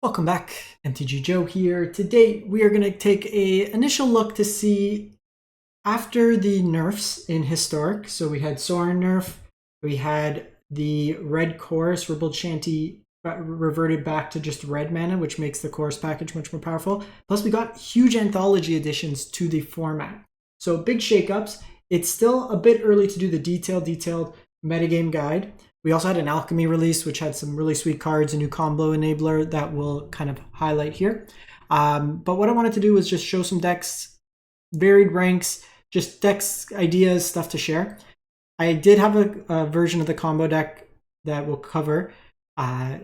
Welcome back, MTG Joe here. Today we are going to take a initial look to see after the nerfs in Historic. So we had Sorin nerf, we had the red chorus, Ribbled Shanty reverted back to just red mana, which makes the chorus package much more powerful. Plus we got huge anthology additions to the format. So big shakeups. It's still a bit early to do the detailed metagame guide. We also had an Alchemy release, which had some really sweet cards, a new combo enabler that we'll kind of highlight here. But what I wanted to do was just show some decks, varied ranks, just decks, ideas, stuff to share. I did have a version of the combo deck that we'll cover. I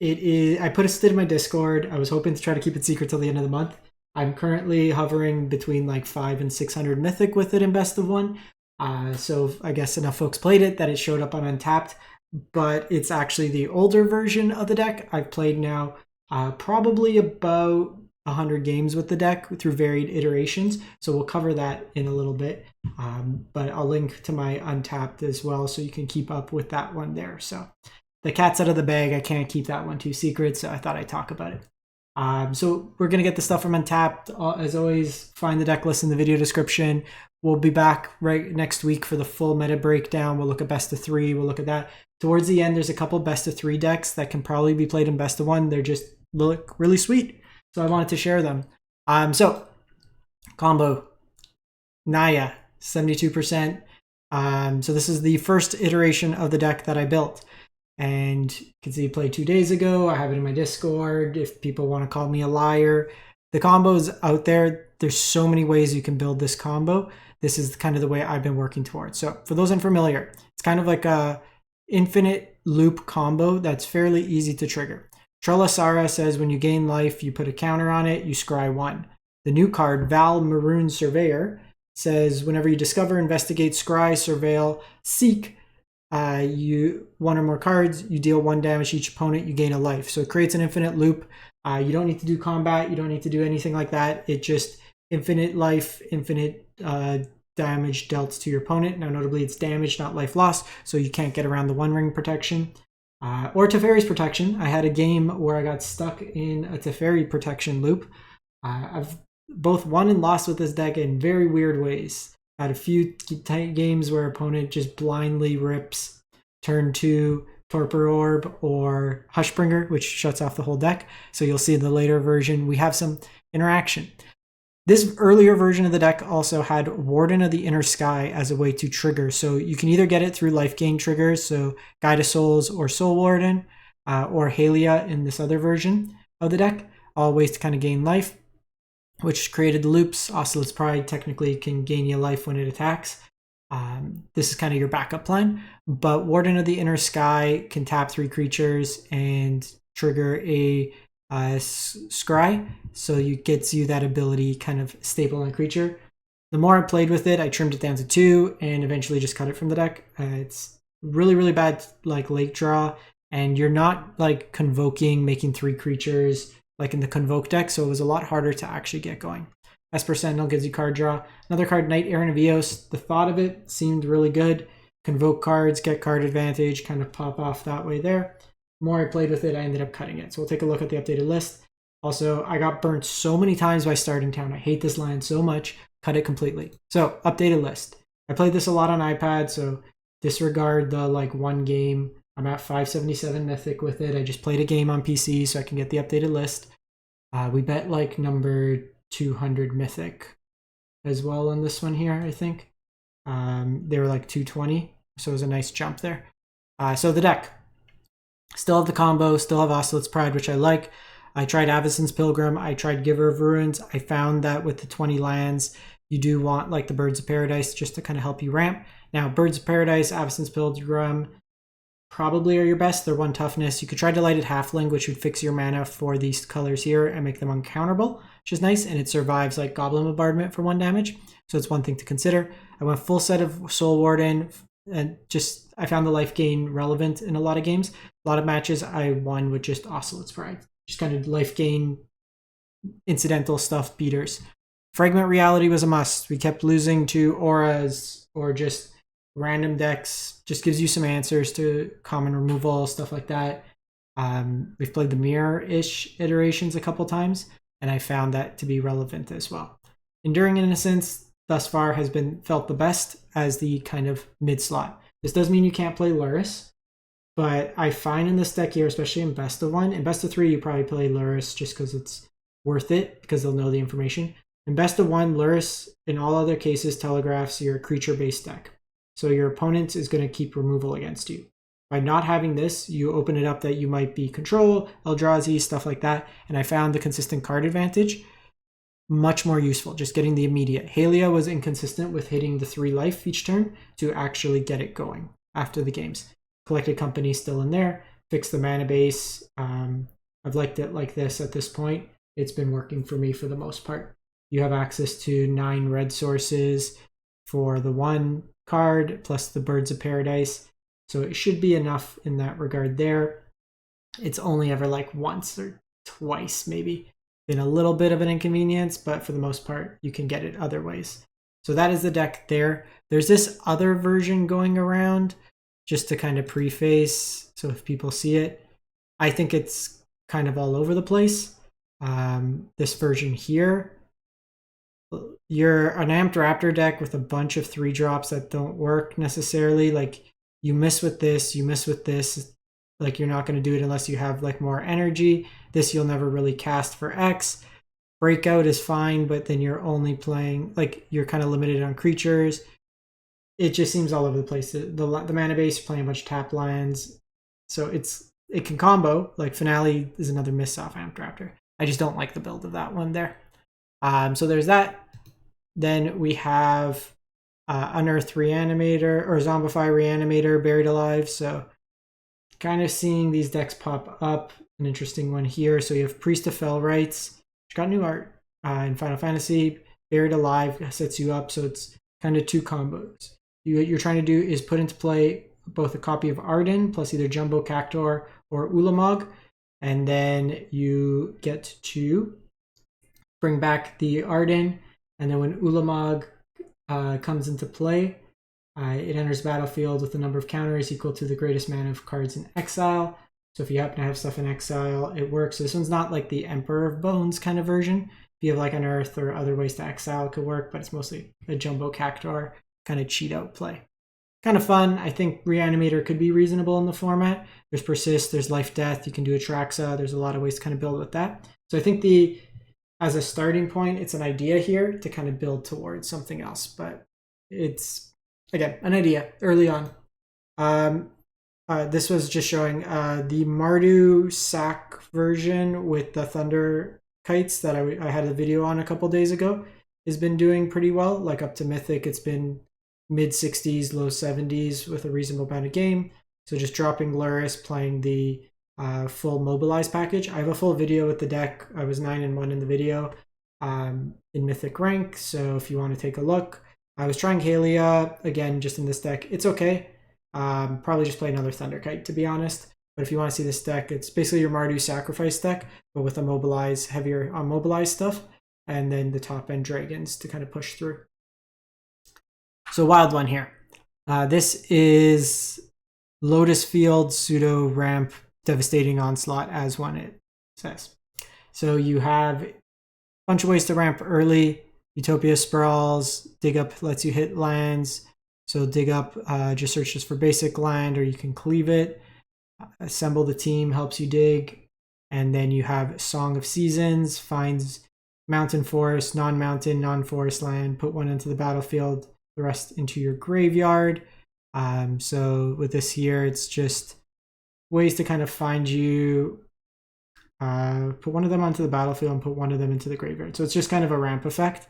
put a stid in my Discord. I was hoping to try to keep it secret till the end of the month. I'm currently hovering between like 500 and 600 mythic with it in best of one. So I guess enough folks played it that it showed up on Untapped, but it's actually the older version of the deck. I've played now probably about 100 games with the deck through varied iterations. So we'll cover that in a little bit, but I'll link to my Untapped as well so you can keep up with that one there. So the cat's out of the bag. I can't keep that one too secret, so I thought I'd talk about it. So we're going to get the stuff from Untapped. As always, find the deck list in the video description. We'll be back right next week for the full meta breakdown. We'll look at best of 3. We'll look at that. Towards the end, there's a couple best of 3 decks that can probably be played in best of 1. They're just look really sweet. So I wanted to share them. So combo, Naya, 72%. So this is the first iteration of the deck that I built. And you can see played 2 days ago. I have it in my Discord if people want to call me a liar. The combo's out there. There's so many ways you can build this combo. This is kind of the way I've been working towards. So for those unfamiliar, it's kind of like a infinite loop combo that's fairly easy to trigger. Trelasara says when you gain life, you put a counter on it, you scry 1. The new card, Val Maroon Surveyor, says whenever you discover, investigate, scry, surveil, seek, you 1 or more cards, you deal 1 damage to each opponent, you gain a life. So it creates an infinite loop. You don't need to do combat, you don't need to do anything like that. It just infinite life, infinite damage dealt to your opponent. Now notably it's damage, not life loss, so you can't get around the 1 ring protection. Or Teferi's protection. I had a game where I got stuck in a Teferi protection loop. I've both won and lost with this deck in very weird ways. I had a few games where opponent just blindly rips turn 2 Torpor Orb or Hushbringer, which shuts off the whole deck. So you'll see in the later version we have some interaction. This earlier version of the deck also had Warden of the Inner Sky as a way to trigger. So you can either get it through Lifegain triggers, so Guide of Souls or Soul Warden, or Halia in this other version of the deck, all ways to kind of gain life, which created the loops. Ocelote's Pride technically can gain you life when it attacks. This is kind of your backup plan, but Warden of the Inner Sky can tap 3 creatures and trigger a scry, so it gets you that ability kind of staple on creature. The more I played with it, I trimmed it down to 2 and eventually just cut it from the deck. It's really bad like late draw, and you're not like convoking, making 3 creatures like in the convoke deck, so it was a lot harder to actually get going. Esper Sentinel gives you card draw. Another card, Knight Errant of Eos. The thought of it seemed really good. Convoke cards, get card advantage, kind of pop off that way there. The more I played with it, I ended up cutting it. So we'll take a look at the updated list. Also, I got burnt so many times by Starting Town. I hate this land so much. Cut it completely. So, updated list. I played this a lot on iPad, so disregard the like 1 game. I'm at 577 Mythic with it. I just played a game on PC so I can get the updated list. We bet like number 200 Mythic as well on this one here, I think. They were like 220, so it was a nice jump there. So the deck. Still have the combo, still have Ocelote's Pride, which I like. I tried Avacyn's Pilgrim, I tried Giver of Ruins. I found that with the 20 lands, you do want like the Birds of Paradise just to kind of help you ramp. Now, Birds of Paradise, Avacyn's Pilgrim probably are your best. They're 1 toughness. You could try Delighted Halfling, which would fix your mana for these colors here and make them uncounterable, which is nice, and it survives like Goblin Bombardment for 1 damage. So it's one thing to consider. I went full set of Soul Warden, and just I found the life gain relevant in a lot of games. A lot of matches I won with just Ocelote's Pride. Just kind of life gain, incidental stuff beaters. Fragment Reality was a must. We kept losing to auras or just random decks. Just gives you some answers to common removal, stuff like that. We've played the mirror-ish iterations a couple times, and I found that to be relevant as well. Enduring Innocence thus far has been felt the best as the kind of mid slot. This does mean you can't play Lurrus, but I find in this deck here, especially in best of 1, in best of 3 you probably play Lurrus just because it's worth it, because they'll know the information. In best of 1, Lurrus in all other cases telegraphs your creature-based deck. So your opponent is going to keep removal against you. By not having this, you open it up that you might be control, Eldrazi, stuff like that, and I found the consistent card advantage much more useful, just getting the immediate. Halia was inconsistent with hitting the 3 life each turn to actually get it going after the games. Collected Company still in there, fix the mana base. I've liked it like this at this point. It's been working for me for the most part. You have access to 9 red sources for the 1 card, plus the Birds of Paradise. So it should be enough in that regard there. It's only ever like once or twice maybe been a little bit of an inconvenience, but for the most part, you can get it other ways. So that is the deck there. There's this other version going around, just to kind of preface, so if people see it. I think it's kind of all over the place. This version here, you're an Amped Raptor deck with a bunch of 3-drops that don't work necessarily. Like, you miss with this, you miss with this. Like, you're not going to do it unless you have like more energy. This you'll never really cast for X. Breakout is fine, but then you're only playing, like, you're kind of limited on creatures. It just seems all over the place. The mana base, you're playing a bunch of tap lands. So it can combo. Like, Finale is another miss off Amped Raptor. I just don't like the build of that one there. So there's that. Then we have Unearth Reanimator, or Zombify Reanimator, Buried Alive. So kind of seeing these decks pop up. An interesting one here. So you have Priest of Fell Rites, which got new art in Final Fantasy. Buried Alive sets you up, so it's kind of 2 combos. What you're trying to do is put into play both a copy of Arden plus either Jumbo Cactuar or Ulamog, and then you get to bring back the Arden, and then when Ulamog comes into play, it enters battlefield with the number of counters equal to the greatest mana of cards in exile. So if you happen to have stuff in exile, it works. So this one's not like the Emperor of Bones kind of version. If you have like Unearth or other ways to exile, it could work, but it's mostly a Jumbo Cactuar kind of cheat out play. Kind of fun. I think Reanimator could be reasonable in the format. There's Persist, there's Life Death, you can do Atraxa. There's a lot of ways to kind of build with that. So I think as a starting point, it's an idea here to kind of build towards something else, but it's, again, an idea early on. This was just showing the Mardu Sac version with the Thunder Kites that I had a video on a couple days ago has been doing pretty well. Like, up to Mythic, it's been mid 60s, low 70s with a reasonable amount of game. So just dropping Lurrus, playing the full Mobilize package. I have a full video with the deck. I was 9-1 in the video in Mythic rank, so if you want to take a look. I was trying Halia, again, just in this deck. It's okay. Probably just play another Thunderkite, to be honest. But if you want to see this deck, it's basically your Mardu Sacrifice deck, but with a Mobilize, heavier on Mobilize stuff, and then the top end dragons to kind of push through. So wild one here. This is Lotus Field pseudo ramp devastating onslaught, as one it says. So you have a bunch of ways to ramp early. Utopia Sprawls, Dig Up lets you hit lands. So Dig Up just searches for basic land, or you can cleave it. Assemble the Team helps you dig. And then you have Song of Seasons, finds mountain, forest, non-mountain, non-forest land, put one into the battlefield, the rest into your graveyard. So with this here, it's just ways to kind of find you, put one of them onto the battlefield and put one of them into the graveyard. So it's just kind of a ramp effect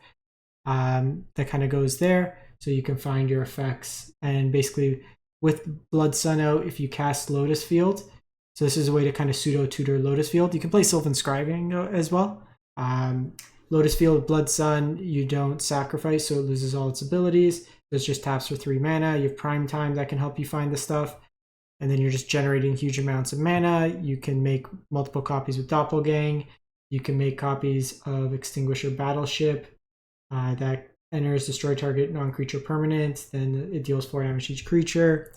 that kind of goes there. So you can find your effects, and basically with Blood Sun out, if you cast Lotus Field, so this is a way to kind of pseudo tutor Lotus Field. You can play Sylvan Scribing as well. Lotus Field, Blood Sun, you don't sacrifice, so it loses all its abilities. This just taps for 3 mana. You have Prime Time that can help you find the stuff, and then you're just generating huge amounts of mana. You can make multiple copies with Doppelgang. You can make copies of Extinguisher Battleship that enters, destroy target non-creature permanent, then it deals 4 damage to each creature.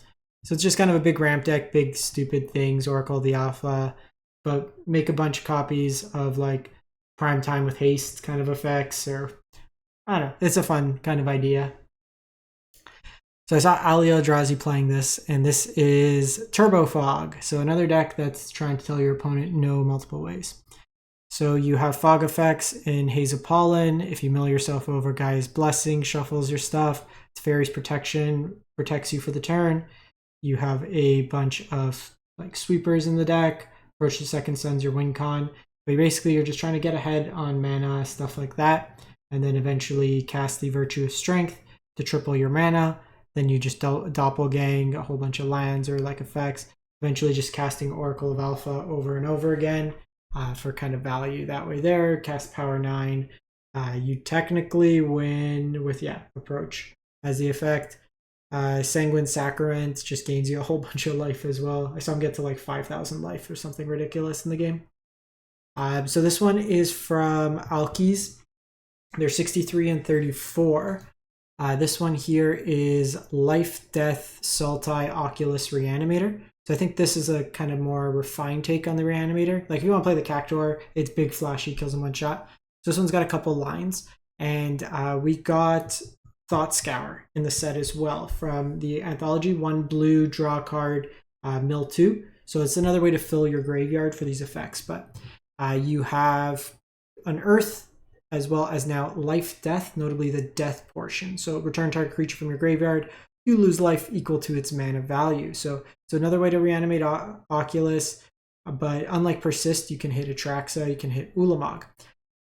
So it's just kind of a big ramp deck, big stupid things, Oracle the Alpha, but make a bunch of copies of like Prime Time with Haste kind of effects, or I don't know. It's a fun kind of idea. So I saw Ali Eldrazi playing this, and this is Turbo Fog. So another deck that's trying to tell your opponent no multiple ways. So you have fog effects in Haze of Pollen. If you mill yourself over, Gaia's Blessing shuffles your stuff. It's Fairy's Protection, protects you for the turn. You have a bunch of like sweepers in the deck. Approach the Second Sun's your win con. But basically you're just trying to get ahead on mana, stuff like that. And then eventually cast the Virtue of Strength to triple your mana. Then you just doppelgang a whole bunch of lands or like effects. Eventually just casting Oracle of Alpha over and over again for kind of value that way there. Cast Power 9. You technically win with, Approach as the effect. Sanguine Sacrament just gains you a whole bunch of life as well. I saw him get to like 5,000 life or something ridiculous in the game. So this one is from Alchemy. They're 63 and 34. This one here is Life, Death, Sultai, Oculus, Reanimator. So I think this is a kind of more refined take on the Reanimator. Like if you want to play the Cactuar, it's big, flashy, kills in one shot. So this one's got a couple lines. And we got Thought Scour in the set as well from the Anthology. 1 blue, draw a card, mill 2. So it's another way to fill your graveyard for these effects. But you have Unearth, as well as now Life, Death, notably the Death portion. So return target creature from your graveyard, you lose life equal to its mana value. So it's another way to reanimate Oculus, but unlike Persist, you can hit Atraxa, you can hit Ulamog.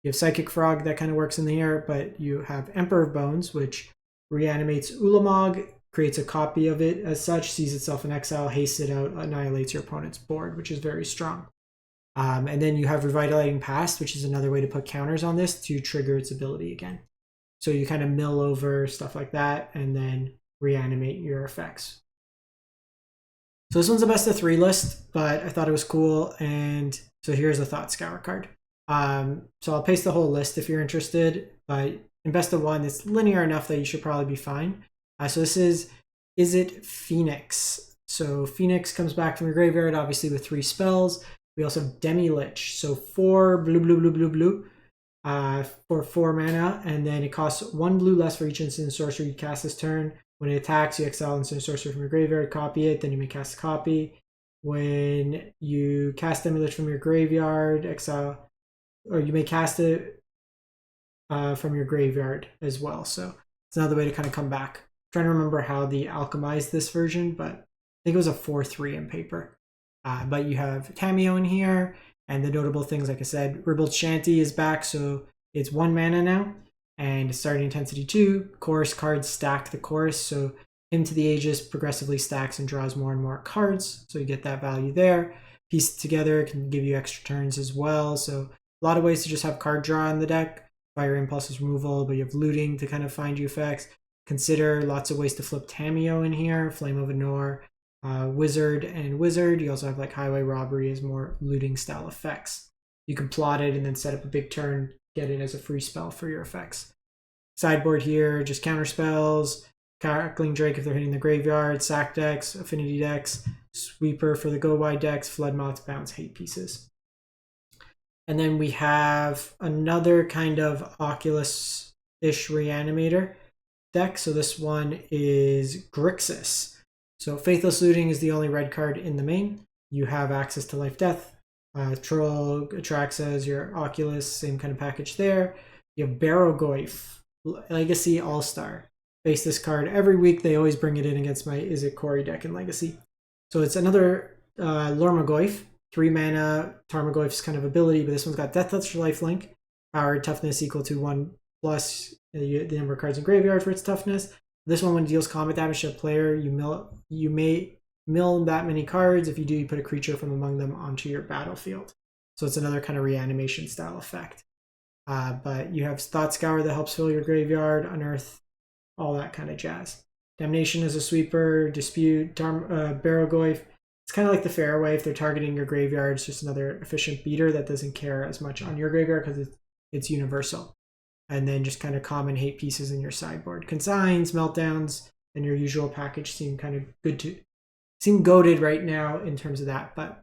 You have Psychic Frog, that kind of works in the air, but you have Emperor of Bones, which reanimates Ulamog, creates a copy of it as such, sees itself in exile, hastes it out, annihilates your opponent's board, which is very strong. And then you have Revitalizing Past, which is another way to put counters on this to trigger its ability again. So you kind of mill over stuff like that and then reanimate your effects. So this one's a best of 3 list, but I thought it was cool. And so here's the Thought Scour card. So I'll paste the whole list if you're interested, but in best of 1, it's linear enough that you should probably be fine. So this is Izzet Phoenix. So Phoenix comes back from your graveyard, obviously with 3 spells. We also have Demi-Lich, so 4 blue, for 4 mana, and then it costs 1 blue less for each instant sorcery you cast this turn. When it attacks, you exile instant sorcery from your graveyard, copy it, then you may cast a copy. When you cast Demi-Lich from your graveyard, exile, or you may cast it from your graveyard as well. So it's another way to kind of come back. I'm trying to remember how they alchemized this version, but I think it was a 4/3 in paper. But you have Cameo in here, and the notable things, like I said, Ribald Shanty is back, so it's 1 mana now, and starting intensity 2. Chorus cards stack the chorus, so Hymn to the Aegis progressively stacks and draws more and more cards, so you get that value there. Piece it together can give you extra turns as well, so a lot of ways to just have card draw in the deck. Fire Impulse is removal, but you have looting to kind of find you effects. Consider lots of ways to flip Tameo in here, Flame of Anor, Wizard and Wizard. You also have like Highway Robbery as more looting style effects. You can plot it and then set up a big turn, get it as a free spell for your effects. Sideboard here, just counter spells, Crackling Drake if they're hitting the graveyard, sack decks, affinity decks, Sweeper for the go wide decks, Flood Moths, Bounce, Hate pieces. And then we have another kind of Oculus-ish Reanimator deck. So this one is Grixis. So Faithless Looting is the only red card in the main. You have access to Life, Death. Troll, Atraxa, your Oculus, same kind of package there. You have Barrogoyf, Legacy All-Star. Face this card every week. They always bring it in against my Izzet Corey deck in Legacy. So it's another Lormagoyf. 3 mana, Tarmogoyf's kind of ability, but this one's got Death Touch for lifelink. Power toughness equal to 1 plus the number of cards in graveyard for its toughness. This one, when it deals combat damage to a player, you may mill that many cards. If you do, you put a creature from among them onto your battlefield. So it's another kind of reanimation style effect. But you have Thought Scour that helps fill your graveyard, Unearth, all that kind of jazz. Damnation is a sweeper, Dispute, Barrogoyf. It's kind of like the Fairway. If they're targeting your graveyard, it's just another efficient beater that doesn't care as much on your graveyard because it's universal. And then just kind of common hate pieces in your sideboard. Consigns, Meltdowns, and your usual package seem kind of good seem goated right now in terms of that. But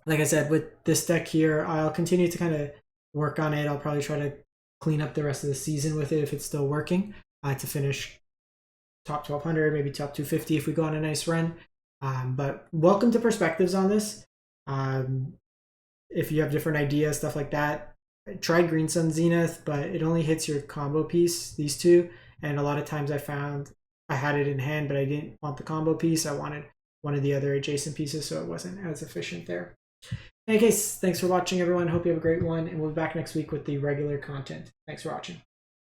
like I said, with this deck here, I'll continue to kind of work on it. I'll probably try to clean up the rest of the season with it if it's still working, to finish top 1200, maybe top 250 if we go on a nice run. But welcome to perspectives on this. If you have different ideas, stuff like that, I tried Green Sun Zenith, but it only hits your combo piece, these two. And a lot of times I found I had it in hand, but I didn't want the combo piece. I wanted one of the other adjacent pieces, so it wasn't as efficient there. In any case, thanks for watching, everyone. Hope you have a great one, and we'll be back next week with the regular content. Thanks for watching.